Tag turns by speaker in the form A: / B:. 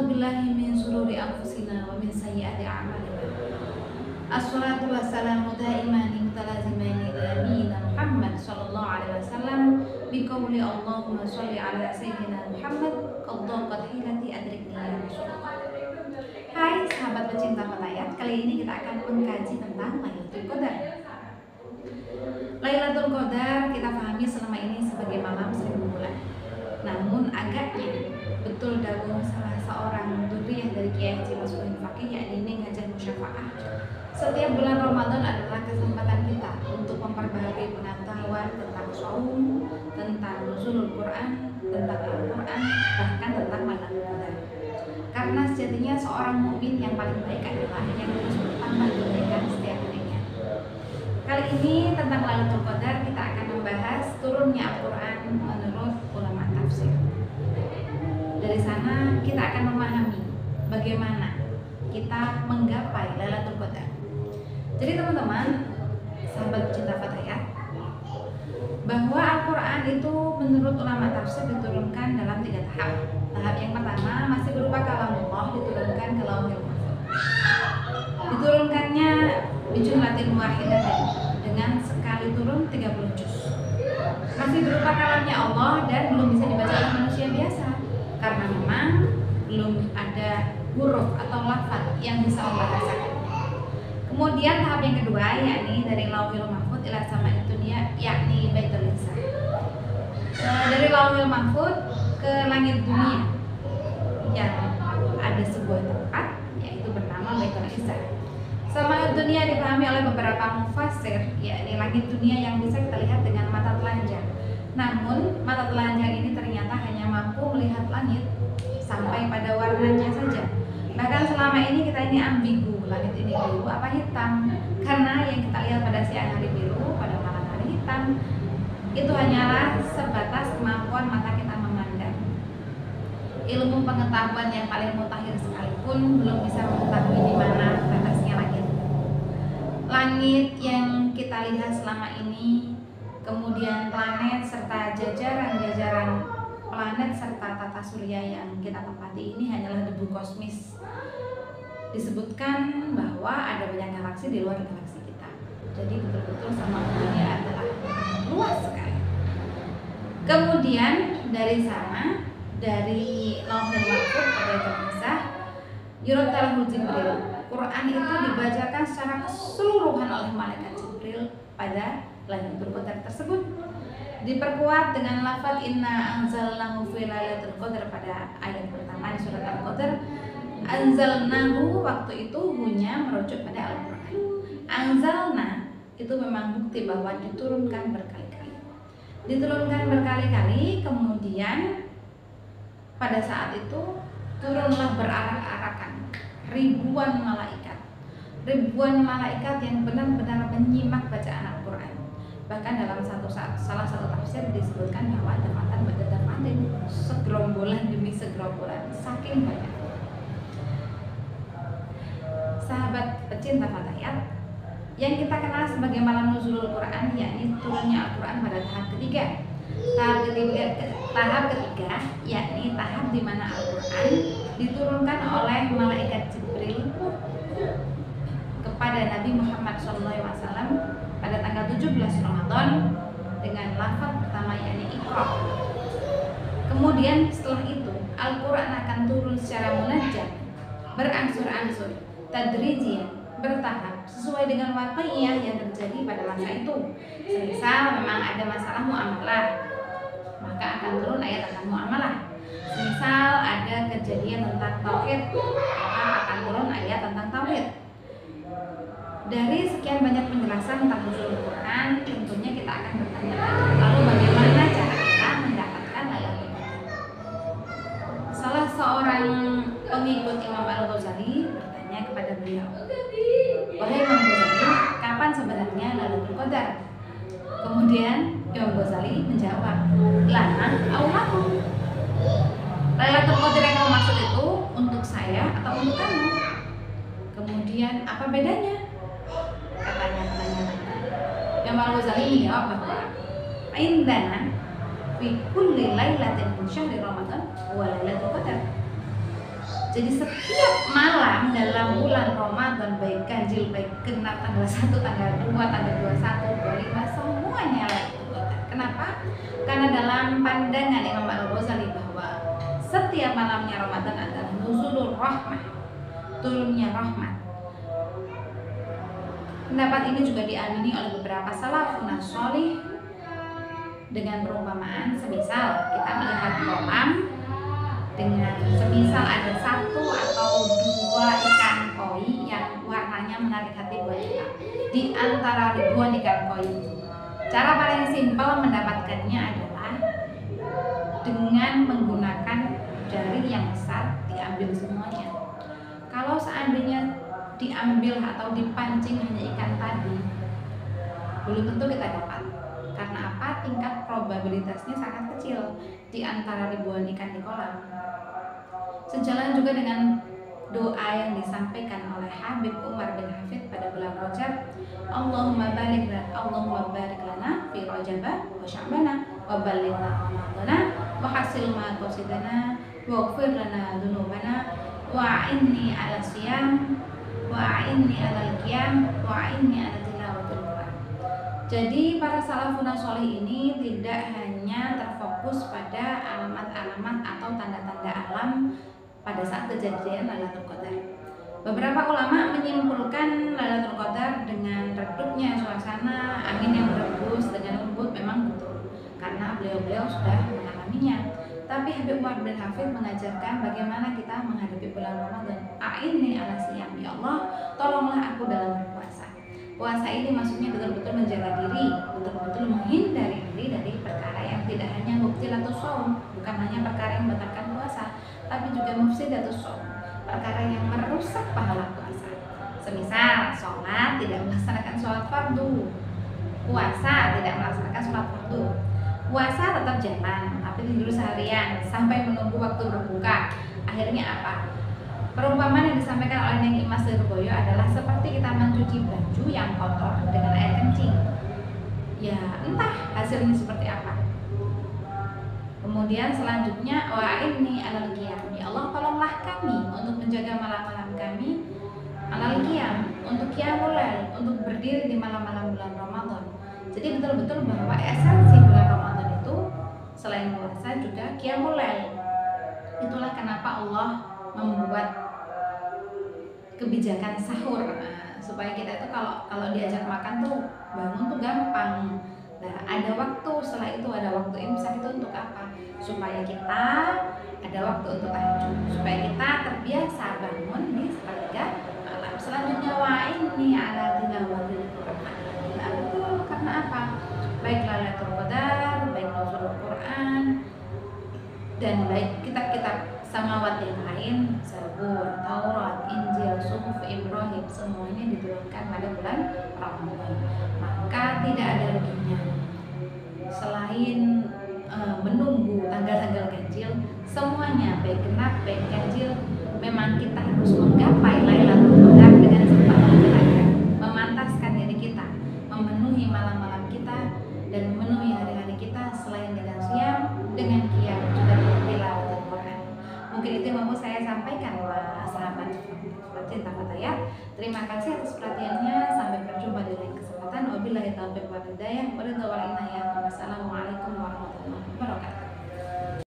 A: billahi min sururi anfusina wa min sayyiati a'malina. Assalatu wassalamu daimani mutalazimani nabiyina Muhammad sallallahu alaihi wasallam biqauli Allahumma sholli ala sayyidina Muhammad qaddaqat hilati adrikni ya Rasulullah. Hai sahabat pecinta fatayat, kali ini kita akan mengkaji tentang Lailatul Qadar. Lailatul Qadar kita pahami selama ini sebagai malam 1000 bulan. Namun agaknya betul dawuh salah seorang duriyah dari Kiai Haji Mas'ud Faqih, yakni Ning Hajar Musyafa'ah, setiap bulan Ramadan adalah kesempatan kita untuk memperbaharui pengetahuan tentang shaum, tentang nuzulul Quran, tentang Al-Quran, bahkan tentang Lailatul Qadar. Karena sejatinya seorang mukmin yang paling baik adalah yang terus bertambah kebaikan setiap harinya. Kali ini tentang Lailatul Qadar kita akan membahas turunnya Al-Quran menurut ulama tafsir. Dari sana kita akan memahami bagaimana kita menggapai Lailatul Qadar. Jadi teman-teman, sahabat cinta fatayat, bahwa Al-Quran itu menurut ulama tafsir diturunkan dalam 3 tahap. Tahap yang pertama masih berupa kalamullah, diturunkan ke Lauhul Mahfuz. Diturunkannya bijumlatin wahidatin, dengan sekali turun 30 juz. Masih berupa kalamnya Allah dan belum bisa dibaca oleh manusia biasa, karena memang belum ada huruf atau lafaz yang bisa membahasakan. Kemudian tahap yang kedua, yakni dari Lauhul Mahfuz ila sama'id dunya, yakni Baitul Izzah. Dari Lauhul Mahfuz ke langit dunia yang ada sebuah tempat yaitu bernama Baitul Izzah. Sama'id dunia dipahami oleh beberapa mufassir, yakni langit dunia yang bisa kita lihat dengan mata telanjang. Namun mata telanjang ini ternyata hanya mampu melihat langit sampai pada warnanya saja. Bahkan selama ini kita ini ambigu, langit ini biru apa hitam, karena yang kita lihat pada siang hari biru, pada malam hari hitam. Itu hanyalah sebatas kemampuan mata kita memandang. Ilmu pengetahuan yang paling mutakhir sekalipun belum bisa mengetahui di mana batasnya langit. Langit yang kita lihat selama ini, kemudian planet serta jajaran-jajaran planet serta tata surya yang kita tempati ini hanyalah debu kosmis. Disebutkan bahwa ada banyak galaksi di luar galaksi kita. Jadi betul-betul sama dunia adalah luas sekali. Kemudian dari sana, dari Lauhul Mahfuz pada Baitul Yuratalhu Jibril, Quran itu dibacakan secara keseluruhan oleh malaikat Jibril pada Lailatul Qadar tersebut. Diperkuat dengan lafaz inna anzalnahu fi lailatul qadar pada ayat pertama di surat Al-Qadar. Anzalnahu waktu itu hunya merujuk pada Al-Quran. Anzalna itu memang bukti bahwa diturunkan berkali-kali. Diturunkan berkali-kali, kemudian pada saat itu turunlah berarak-arakan ribuan malaikat. Ribuan malaikat yang benar-benar menyimak bacaan Al-Quran. Bahkan dalam salah satu tafsir disebutkan bahwa dapatan badapatin segerombolan demi segerombolan, saking banyak. Sahabat pecinta fatayat, yang kita kenal sebagai malam nuzulul Quran, yakni turunnya Al-Quran pada tahap ketiga. Tahap ketiga yakni tahap di mana Al-Quran diturunkan oleh malaikat Jibril kepada Nabi Muhammad SAW pada tanggal 17 Ramadan dengan lafaz pertama yakni Iqra. Kemudian setelah itu Al-Quran akan turun secara munajjat, berangsur-angsur, tadrijian, bertahap sesuai dengan waqi'iyah yang terjadi pada masa itu. Semisal memang ada masalah muamalah, maka akan turun ayat tentang muamalah. Semisal ada kejadian tentang tauhid, maka akan turun ayat tentang tauhid. Dari sekian banyak penjelasan tentang nuzul Quran, tentunya kita akan bertanya lagi, lalu bagaimana cara kita mendapatkan Lailatul Qadar? Salah seorang pengikut Imam Al-Ghazali bertanya kepada beliau, wahai Imam Ghazali, kapan sebenarnya Lailatul Qadar? Kemudian Imam Ghazali menjawab, lana Allahu. Lailatul Qadar yang kamu maksud itu untuk saya atau untuk kamu? Kemudian apa bedanya? Katanya penanya tadi. Imam Al-Ghazali menjawab bahwa indana fi kulli lailatin min syahri Ramadan wa Lailatul Qadar. Jadi setiap malam dalam bulan Ramadan, baik ganjil, baik genap, tanggal 1, tanggal 2, tanggal 21, 25, semuanya Lailatul Qadar. Kenapa? Karena dalam pandangan Imam Al-Ghazali bahwa setiap malamnya Ramadan adalah nuzulur rahmah, turunnya rahmat. Pendapat ini juga diamini oleh beberapa salafun sholih dengan perumpamaan semisal kita melihat kolam dengan semisal ada 1 atau 2 ikan koi yang warnanya menarik hati buat kita di antara ribuan ikan koi. Cara paling simpel mendapatkannya adalah dengan menggunakan jaring yang besar, diambil semuanya. Kalau seandainya diambil atau dipancing hanya ikan tadi, belum tentu kita dapat. Karena apa? Tingkat probabilitasnya sangat kecil di antara ribuan ikan di kolam. Sejalan juga dengan doa yang disampaikan oleh Habib Umar bin Hafid pada bulan Rajab, Allahumma barik lana fi Rajab wa Sya'bana wa ballighna Ramadana wa hasil ma qasidana wa ighfir lana dzunubana wa inni ala siyam wa inni ala qiyam wa inni ala tilawatil Quran. Jadi para salafun sholih ini tidak hanya terfokus pada alamat-alamat atau tanda-tanda alam pada saat kejadian Lailatul Qadar. Beberapa ulama menyimpulkan Lailatul Qadar dengan redupnya suasana, angin yang berembus dengan lembut memang betul, karena beliau-beliau sudah mengalaminya. Tapi Habib Umar bin Hafid mengajarkan bagaimana kita menghadapi bulan Ramadan. A'inni ala siyam, ya Allah, tolonglah aku dalam berpuasa. Puasa ini maksudnya betul-betul menjaga diri, betul-betul menghindari diri dari perkara yang tidak hanya mubtilatus shaum, bukan hanya perkara yang membatalkan puasa, tapi juga mufsidatus shaum, perkara yang merusak pahala puasa. Semisal sholat tidak melaksanakan sholat fardu, puasa tidak melaksanakan sholat fardu, puasa tetap jalan tapi tidur seharian sampai menunggu waktu berbuka. Akhirnya apa? Perumpamaan yang disampaikan oleh Neng Imas Lirboyo adalah seperti kita mencuci baju yang kotor dengan air kencing. Ya entah hasilnya seperti apa. Kemudian selanjutnya wa inni alal qiyam, ya Allah tolonglah kami untuk menjaga malam-malam kami, alal qiyam, untuk qiyamul lail, untuk berdiri di malam-malam bulan Ramadan. Jadi betul-betul bahwa esensi bulan Ramadan itu selain puasa juga qiyamul lail. Itulah kenapa Allah membuat kebijakan sahur, supaya kita itu kalau diajak makan tuh bangun tuh gampang. Nah, ada waktu, setelah itu ada waktu imsak. Itu untuk apa? Supaya kita ada waktu untuk tahajud, supaya kita terbiasa bangun di sepertiga malam. Selanjutnya wa inni ala tilawatil Quran. Nah, betul, karena apa? Baik Lailatul Qadar, baik nuzulul Quran, dan baik kitab-kitab samawat yang lain, Zabur, Taurat, Injil, Suhuf Ibrahim, semuanya diturunkan pada bulan Ramadan. Maka tidak ada ruginya selain menunggu tanggal-tanggal ganjil, semuanya baik genap baik ganjil, memang kita harus menggapai Lailatul Qadar dengan semangat tenaga, memantaskan diri kita, memenuhi malam-malam kita dan memenuhi hari-hari kita selain dengan siam, dengan qiyam, juga dengan tilawatul Quran. Mungkin itu yang mau saya sampaikan, sahabat cinta Fatayat. Terima kasih atas perhatiannya. Sampai berjumpa di lain kesempatan. Wabillahi taufiq wal hidayah. Wassalamualaikum warahmatullahi wabarakatuh.